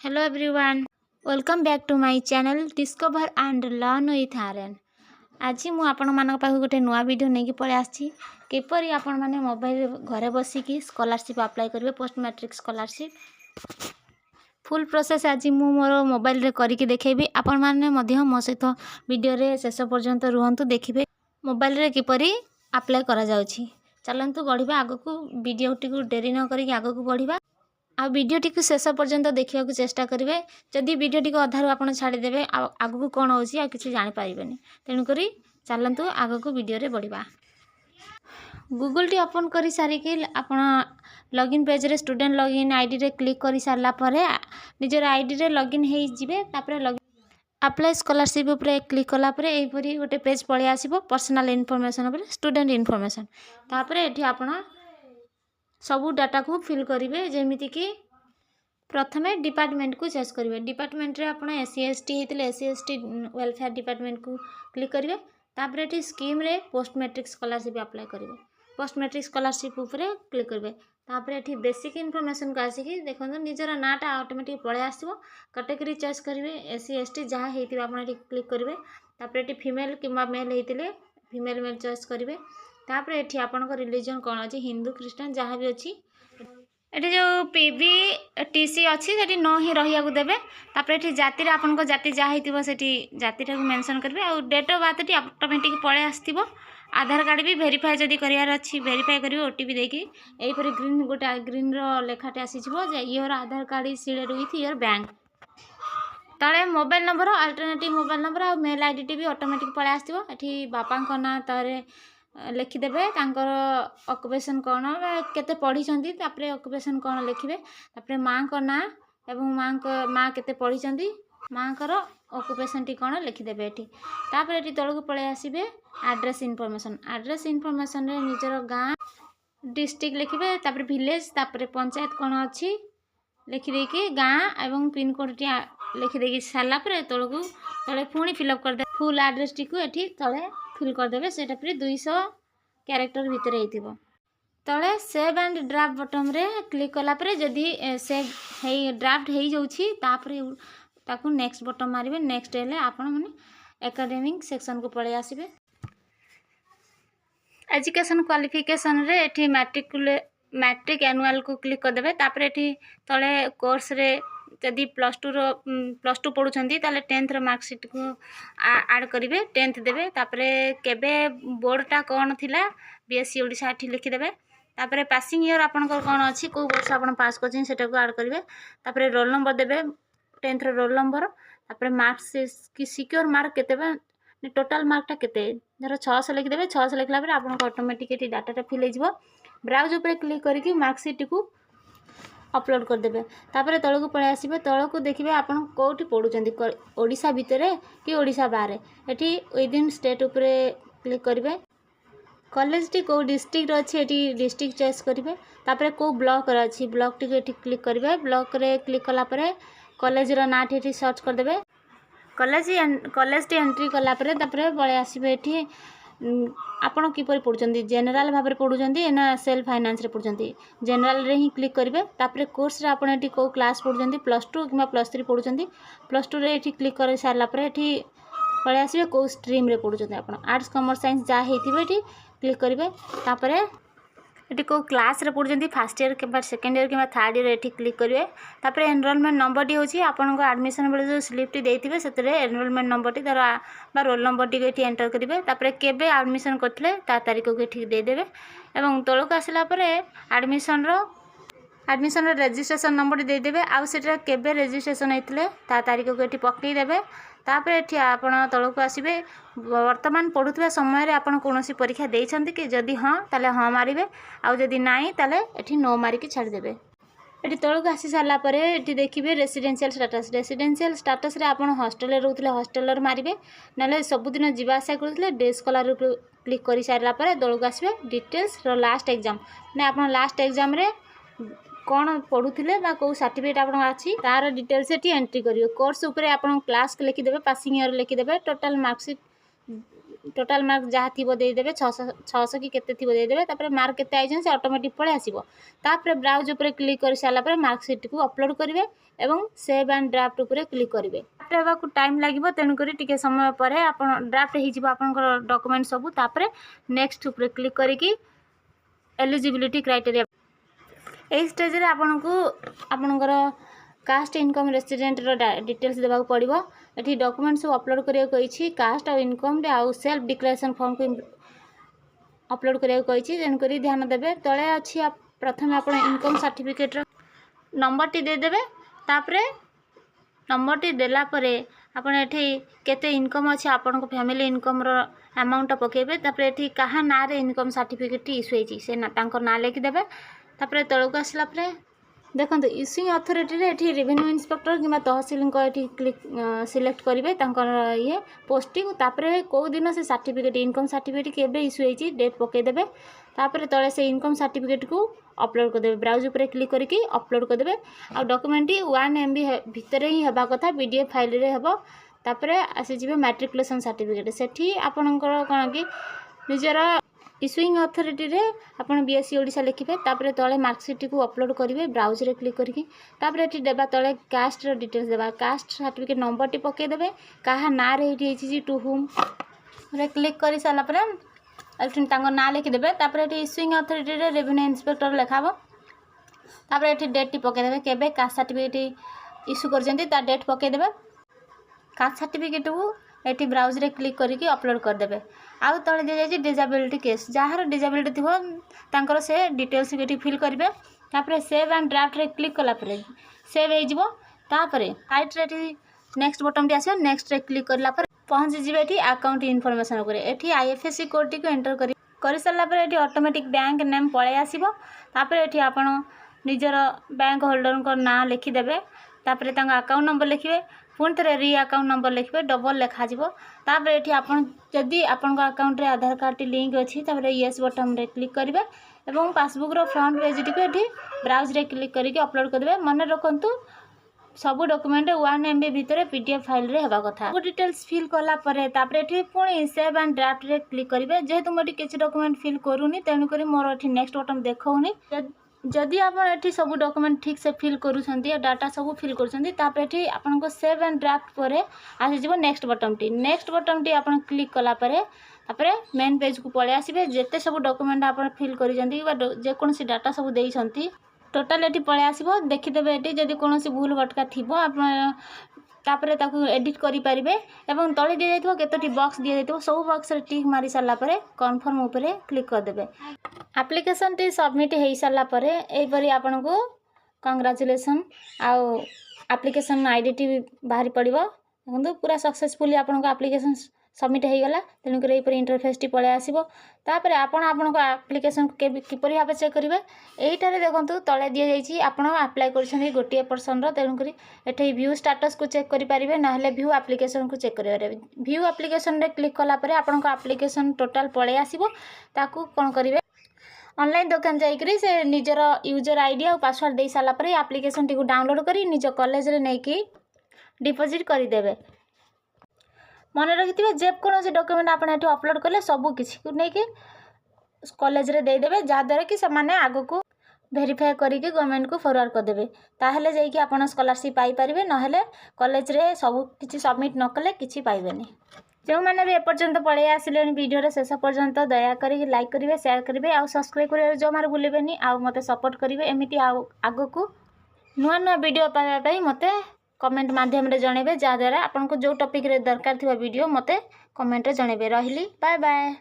Hello everyone, welcome back to my channel Discover and Learn with Aren। आज मु आपण मानक पाख गोटे नुआ वीडियो नहीं पळे आछि किपरि आपण माने मोबाइल घरे बसिकी स्कॉलरशिप अप्लाई करिवे post matric scholarship full process आज मु मोर मोबाइल रे करिकी देखेबी। आपण माने मध्य मो सहित वीडियो रे शेष पर्यंत रुहंतु देखिबे मोबाइल रे किपरि अप्लाई करा जाउछि। चलंतु बढ़िबा आगो को वीडियो टी को डेरी न करिकी आगो को बढ़िबा आ वीडियोटी को शेष पर्यंत देखा चेष्टा करेंगे। जदि वीडियोटी को अधारू आप छाड़देवे आग को कौन हो कि जापर तेणुक चलतु आग को वीडियो बढ़िया। गूगल टी ओपन कर सारिकी आप लॉगिन पेज रे स्टूडेंट लॉगिन आईडी रे क्लिक कर सारापर निजर आईडी रे लॉगिन हो जाए अप्लाई स्कॉलरशिप उपरे क्लिक कलापर यहीपरी गोटे पेज पलि आसो पर्सनल इनफॉरमेशन उपर स्टूडेंट इनफॉरमेशन तापर ये आप सबू डाटा को फिल करेंगे। जमीती कि प्रथमे डिपार्टमेंट को चॉइस करेंगे। डिपार्टमेंट रे आप SC/ST होते SC/ST वेलफेयर डिपार्टमेंट को क्लिक करेंगे। तापर ये स्कीम रे पोस्ट मैट्रिक स्कॉलरशिप अप्लाई करेंगे। पोस्ट मैट्रिक स्कॉलरशिप उपरे क्लिक करेंगे। तापर ये बेसिक इनफॉरमेशन को आसिकी देखो निजर नाटा ऑटोमेटिक पळे आसो कैटेगरी चॉइस करेंगे SC/ST जहाँ होती आप क्लिक करेंगे। तापर ये फीमेल कि मेल होते फीमेल मेल चॉइस करेंगे। तापर ये आपण रिलीजन कौन अच्छी हिंदू क्रिश्चियन जहाँ भी अच्छी ये जो PVTC अच्छी से न ही रहा देवे। तापर ये जाति आपण जाति जहाँ होती जाति मेंशन करेंगे। आ डेट ऑफ बर्थ टी ऑटोमेटिक पळे आसो। आधार कार्ड भी वेरीफाई जदि करार अच्छी वेरीफाई करेंगे OTP देकी यहीपर ग्रीन गोटे ग्रीन रेखाटे आसीजो your Aadhaar card is seeded with your bank तले mobile number alternative mobile number आ मेल आईडी टी भी ऑटोमेटिक पळे आसो। ये बापा ना तारे लिखिदेवे ऑक्युपेशन कौन केते पढ़ी ऑक्युपेशन कौन लिखिए। तापर माँ को ना एवं माँ केते पढ़ी माँ को ऑक्युपेशन टी कौन लिखिदेवे। ये तापर ये तौक पलि आसबे एड्रेस इनफॉरमेशन रे निजर गाँ डिस्ट्रिक्ट लिखिए। तापर विलेज तापर पंचायत कौन अच्छी लिखिदेकी गाँ एवं पिनकोड टी लिखिदेकी सारापर तौक तले पुणी फिलअप करदे फुल एड्रेस टी को ये तले फिल करदे से 200 कैरेक्टर भितर हो तले सेव एंड ड्राफ्ट बटन रे क्लिक कलापर जदि सेव हे ड्राफ्ट हो जाऊँ नेक्स्ट बटन मारे नेक्स्ट हेल्ले आपण मैंने एकेडमिक सेक्शन को पलि आसबे। एजुकेशन क्वालिफिकेशन रे एठी मैट्रिक एनुअल को क्लिक करदे। तापर ये तले कोर्स रे जदि प्लस टू पढ़ुंट ताले 10th मार्कशीट को आड करेंगे 10th देवे। तापर केबे बोर्डटा कौन थिला BSc ओडिशा एठी लिखिदेवे। तापर पासिंग ईयर आपन कौन अच्छी कौ वर्ष आप पास कर सेटा को आड करेंगे। तापर रोल नंबर देवे 10th रोल नंबर तापर मार्क्स कि सिक्योर मार्क केते टोटाल मार्कटा केते धर 600 लिखिदेवे। 600 लिखला आप ऑटोमेटिक ये डाटा फिल हो ब्राउज उपर क्लिक करके मार्कशीट को अपलोड करदे। तापर तौक पलि आसबे तौक देखिए आपन कौटी पढ़ुं ओडिशा भितर कि ओडिशा बाहर ये विदिन स्टेट उपरे क्लिक करेंगे। कॉलेज टी कौ डिस्ट्रिक्ट अच्छी ये डिस्ट्रिक्ट चॉइस करेंगे। तापर कौ ब्लॉक अच्छी ब्लॉक टी ये क्लिक करेंगे। ब्लॉक रे क्लिक कलापर कॉलेज ना ये सर्च करदे। कॉलेज टी एंट्री कलापर तापर पलि आसबे ये आपण किपर पढ़ुं जेनेल भाव में पढ़ुं ना सेल्फ फाइनेंस रे पढ़ुं जेनेल रे ही क्लिक करेंगे। तापर कोर्स रे आपण ये कौ क्लास पढ़ुं +2 कि +3 पढ़ुं +2 रे ये क्लिक कर सारापर ये पलि आसबे कौ स्ट्रीम रे पढ़ुं आप आर्ट्स कॉमर्स साइंस जहाँ होती ये क्लिक करेंगे। तापर ये कौ क्लास रे पढ़ुं फर्स्ट ईयर कि सेकेंड ईयर कि थर्ड ईयर ये क्लिक करेंगे। तापर एनरोलमेंट नंबर टी होची आपन को एडमिशन बेले जो स्लिप टी देथिबे सेतरे एनरोलमेंट नंबर टी धर बा रोल नंबर टी ये एंटर करेंगे। तापर केबे एडमिशन करथिले ता तारीख को ये देदेवे एवं तौक आसला परे एडमिशन रजिस्ट्रेशन नंबर देदेवे आउ सेटा केबे रजिस्ट्रेशन होते ता तारीख को ये पकईदेवे। तापर ये आपण तौक आसबे वर्तमान पढ़ुवा समय आपन कौन परीक्षा देइछन्ति कि जदि हाँ ताले हाँ मारिबे आउ जदि नाई ताले एठी नो मारिकी छाड़देवे। ये तौक आसी सारापर ये देखिए रेसिडेंशियल स्टाटस रे आपन हॉस्टल रोते हॉस्टलर मारिबे ना सबुदिन जावासा करते डे स्कॉलर क्लिक कर सारापर तौक आसबे डिटेल्स लास्ट एग्जाम ना आप लास्ट एग्जाम रे कौन पढ़ुले कौ सर्टिफिकेट आप अच्छी तार डिटेल्स ये एंट्री करेंगे। कोर्स उपर आप क्लास लिखिदेवे पासिंग ईयर लिखिदेवे टोटाल मार्कशीट टोटाल मार्क जहाँ थी देदेवे 600 कि केते थी देदेवे तापर मार्क केते आइछन से ऑटोमेटिक पळे आसीबो तापर ब्राउज ऊपर क्लिक कर साला पर मार्कशीट को अपलोड करिवे एवं सेव एंड ड्राफ्ट ऊपर क्लिक करिवे ड्राफ्ट हेबा को टाइम लागिबो तेनु करी टिके समय परे आपण ड्राफ्ट हि जिवो आपनकर डॉक्यूमेंट सब तापर नेक्स्ट ऊपर क्लिक करिकि एलिजिबिलिटी क्राइटेरिया ए स्टेज रे आपनकर कास्ट इनकम रेसिडेंट रो डिटेल्स देबा पड़िबो एठी डॉक्यूमेंट सब अपलोड करिया कहिछि कास्ट और इनकम रे आ सेल्फ डिक्लेरेशन फॉर्म को अपलोड करिया कहिछि जन करी ध्यान देबे तळे अछि प्रथम आपण इनकम सर्टिफिकेट रो नंबर टी दे देबे तापरे नंबर टी देला परे आपण एठी केते इनकम अछि आपण को फैमिली इनकम रो अमाउंट पकेबे तापरे एठी कहा ना रे इनकम सर्टिफिकेट टी इशू हेछि से ना तांकर ना लेखि देबे तापरे तळको आसला परे देखो इश्यूइंग अथॉरिटी रे एठी रेवेन्यू इंस्पेक्टर किबा तहसील को एठी क्लिक सिलेक्ट करिवे तांकर ये पोस्टिंग तापरे को दिन से सर्टिफिकेट इनकम सर्टिफिकेट केबे इशू हेछि डेट पके देबे तापरे तळे से इनकम सर्टिफिकेट को अपलोड कर देबे ब्राउज ऊपर क्लिक करके अपलोड कर देबे आ डॉक्यूमेंट 1 MB भितर ही हेबा कथा पीडीएफ फाइल रे हेबो तापरे आसी जिवे मैट्रिकुलेशन सर्टिफिकेट सेठी आपनकर कोन कि निजर इश्यूइंग अथॉरिटी रे आपण बीएससी ओडिसा लिखिबे तापरे तळे मार्कशीट को अपलोड करिवे ब्राउज रे क्लिक करके तापरे एठी देबा तळे कास्ट रो डिटेल्स देबा कास्ट सर्टिफिकेट नंबर टी पके देबे कहा ना रे एठी हेछि टू होम रे क्लिक करि साला परे एठी तांको ना लिखि देबे तापरे एठी इश्यूइंग अथॉरिटी रे रेवेन्यू इंस्पेक्टर लेखाबो तापरे एठी डेट टी पके देबे केबे कास्ट सर्टिफिकेट इश्यू करजंती ता डेट पके देबे कास्ट सर्टिफिकेट को एटी ब्राउज रे क्लिक करके अपलोड कर देबे आउ तळे दे जाय डिसेबिलिटी केस जहार डिसेबिलिटी थिबो तांकर से डिटेल्स एटी फिल करबे तापरे सेव एंड ड्राफ्ट रे क्लिक कला परे सेव हे जिवो तापरे राइट रे एटी नेक्स्ट बटन टी आसे नेक्स्ट रे क्लिक करला पर पहुंच जिवे एटी अकाउंट इन्फॉर्मेशन ऊपर एटी आईएफएससी कोड टी को एंटर करि साला पर एटी ऑटोमेटिक बैंक नेम पळे आसीबो तापरे एटी आपण निजर बैंक होल्डर को नाम लिखि देबे तापरे तांगा अकाउंट नंबर लिखिबे पुणी थे री अकाउंट नंबर लिखे डबल लिखा तापर ये आपन जदि आपण अकाउंट रे आधार कार्ड टी लिंक अच्छी तापर येस बटन रे क्लिक करेंगे और पासबुक रो फ्रंट पेज टी ये ब्राउज रे क्लिक करके अपलोड करेंगे मन रखु सबू डॉक्यूमेंट 1 MB भितर पीडीएफ फाइल रे हेबा कथा सब डिटेल्स फिल कला परे तापर एठी पुणी सेव एंड ड्राफ्ट रे क्लिक करेंगे जेहेतु मोटी किसी डॉक्यूमेंट फिल करूनी तेणु करी मोर एठी नेक्स्ट बटन देखौनी जदि आप एठी सब डॉक्यूमेंट ठीक से फिल करूछंती डाटा सब फिल करूछंती तापर एठी आपन को सेव एंड ड्राफ्ट परे आसी जिवो नेक्स्ट बटन टी आपन क्लिक कला परे तापर मेन पेज को पळे आसीबे जेते सब डॉक्यूमेंट आपन फिल करिसंती बा जे कोनसी डाटा सब देइसंती टोटल एठी पळे आसीबो देखि देबे एठी जदि कोनसी भूल भटका थिबो आपन तापर ताकू एडिट करि परिबे एवं तळे दि जाइतो केतोटी बॉक्स दि जाइतो सब बॉक्स रे टिक मारी साला परे कन्फर्म ऊपर क्लिक कर देबे एप्लिकेशन टी सबमिट हो सारा पर यहीपरी आपन को कंग्रेचुलेसन आउ एप्लिकेशन आईडी टी बाहरी पड़ो देखो पूरा सक्सेसफुली आपन को एप्लिकेशन सबमिट हो गला तेणुक यहीपरी इंटरफेस टी पळे आसीबो तापर आपन एप्लिकेशन किपरि भाव चेक करेंगे यहीटारे देखो तले दि जाइए आपन अप्लाई कर गोटे पर्सन तेणुक एठे व्यू स्टेटस को चेक करेंगे ना व्यू एप्लिकेशन को चेक करेंगे व्यू एप्लिकेशन रे क्लिक कला परे आपन एप्लिकेशन टोटाल पळे आसीबो ताकू कोन करेंगे ऑनलाइन दुकान जाइकरी से निजर यूजर आईडी और पासवर्ड दे सारा पर एप्लिकेशन टी को डाउनलोड करी निज कॉलेज रे नहीं कि डिपॉजिट करदेवे मन रखिथे जेकोसी डॉक्यूमेंट आप अपलोड कले सब किसी को लेकिन कॉलेज रे देदेवे जहाद्वारा कि से आग को वेरीफाई करके गवर्नमेंट को फॉरवर्ड करदेवे ताहले जाइए आप स्कॉलरशिप पाई परिबे नहले कॉलेज रे सब किसी सबमिट न कले किसी पाइबेनी जो मैंने भी एपर्यंत पढ़े आसिले वीडियो शेष पर्यंत दयाकोरी लाइक करेंगे शेयर करेंगे आउ सब्सक्राइब करेंगे जमार भूलें आउ मते सपोर्ट करेंगे एमती आग को नुआ नुआ वीडियो पाइबा मते कमेंट माध्यम रे जणेबे जहाद्वारा आपन को जो टॉपिक रे दरकार थिबा वीडियो मते कमेंट रे जणेबे रहिली बाय बाय।